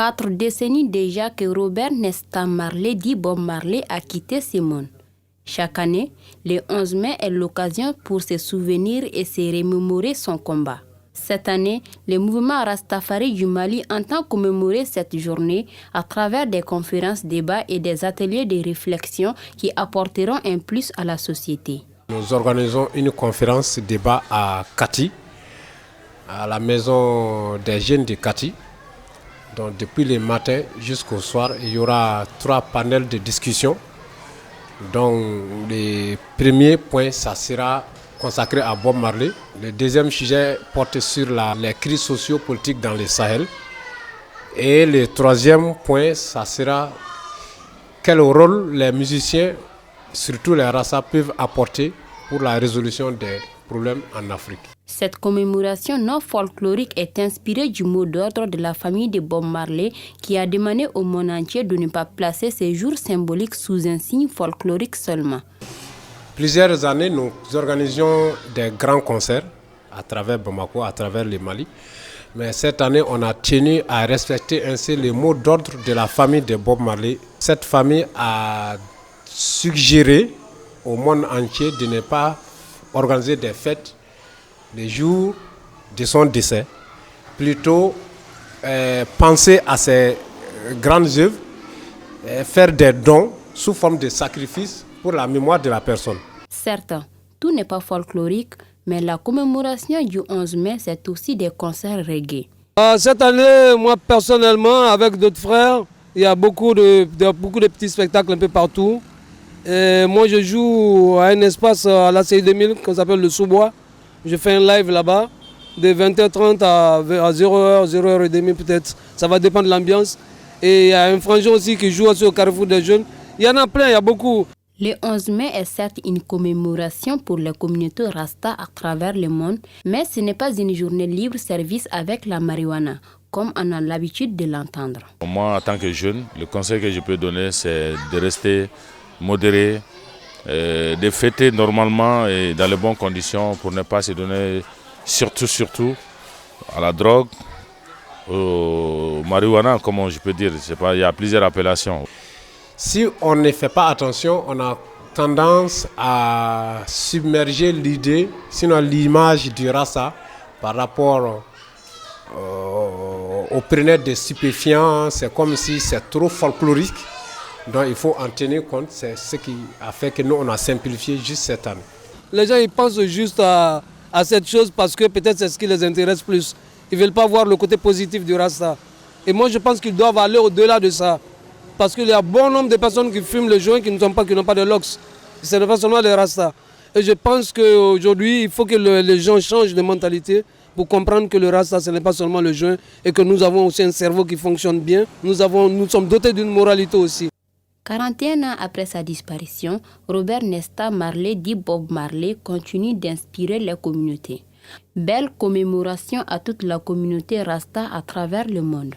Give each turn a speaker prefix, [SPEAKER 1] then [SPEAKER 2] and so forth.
[SPEAKER 1] 4 décennies déjà que Robert Nesta Marley dit Bob Marley a quitté ce monde. Chaque année, le 11 mai est l'occasion pour se souvenir et se remémorer son combat. Cette année, le mouvement Rastafari du Mali entend commémorer cette journée à travers des conférences, débats et des ateliers de réflexion qui apporteront un plus à la société.
[SPEAKER 2] Nous organisons une conférence débat à Kati, à la maison des jeunes de Kati. Donc depuis le matin jusqu'au soir, il y aura 3 panels de discussion. Donc le premier point, ça sera consacré à Bob Marley. Le deuxième sujet porte sur les crises socio-politiques dans le Sahel. Et le troisième point, ça sera quel rôle les musiciens, surtout les Rassa, peuvent apporter pour la résolution des problèmes en Afrique.
[SPEAKER 1] Cette commémoration non folklorique est inspirée du mot d'ordre de la famille de Bob Marley qui a demandé au monde entier de ne pas placer ces jours symboliques sous un signe folklorique seulement.
[SPEAKER 2] Plusieurs années, nous organisions des grands concerts à travers Bamako, à travers le Mali. Mais cette année, on a tenu à respecter ainsi les mots d'ordre de la famille de Bob Marley. Cette famille a suggéré au monde entier de ne pas organiser des fêtes les jours de son décès. Plutôt penser à ses grandes œuvres, faire des dons sous forme de sacrifices pour la mémoire de la personne.
[SPEAKER 1] Certes, tout n'est pas folklorique, mais la commémoration du 11 mai, c'est aussi des concerts reggae.
[SPEAKER 3] Cette année, moi personnellement, avec d'autres frères, il y a beaucoup de petits spectacles un peu partout. Et moi, je joue à un espace à la CI 2000 qu'on s'appelle le Sous-Bois. Je fais un live là-bas, de 20h30 à 0h, 0h30 peut-être. Ça va dépendre de l'ambiance. Et il y a un frangin aussi qui joue aussi au Carrefour des Jeunes. Il y en a plein, il y a beaucoup.
[SPEAKER 1] Le 11 mai est certes une commémoration pour les communautés Rasta à travers le monde, mais ce n'est pas une journée libre-service avec la marijuana, comme on a l'habitude de l'entendre.
[SPEAKER 4] Moi, en tant que jeune, le conseil que je peux donner, c'est de rester modéré, de fêter normalement et dans les bonnes conditions pour ne pas se donner surtout à la drogue, au marijuana, comme je peux dire. Il y a plusieurs appellations.
[SPEAKER 2] Si on ne fait pas attention, on a tendance à submerger l'idée, sinon l'image du Rasta par rapport au preneur de stupéfiants. C'est comme si c'est trop folklorique. Donc il faut en tenir compte. C'est ce qui a fait que nous, on a simplifié juste cette année.
[SPEAKER 3] Les gens ils pensent juste à cette chose parce que peut-être c'est ce qui les intéresse plus. Ils ne veulent pas voir le côté positif du Rasta. Et moi je pense qu'ils doivent aller au-delà de ça. Parce qu'il y a bon nombre de personnes qui fument le joint qui n'ont pas de lox. Ce n'est pas seulement les Rasta. Et je pense qu'aujourd'hui, il faut que les gens changent de mentalité pour comprendre que le Rasta, ce n'est pas seulement le joint et que nous avons aussi un cerveau qui fonctionne bien. Nous sommes dotés d'une moralité aussi.
[SPEAKER 1] 41 ans après sa disparition, Robert Nesta Marley dit Bob Marley continue d'inspirer les communautés. Belle commémoration à toute la communauté Rasta à travers le monde.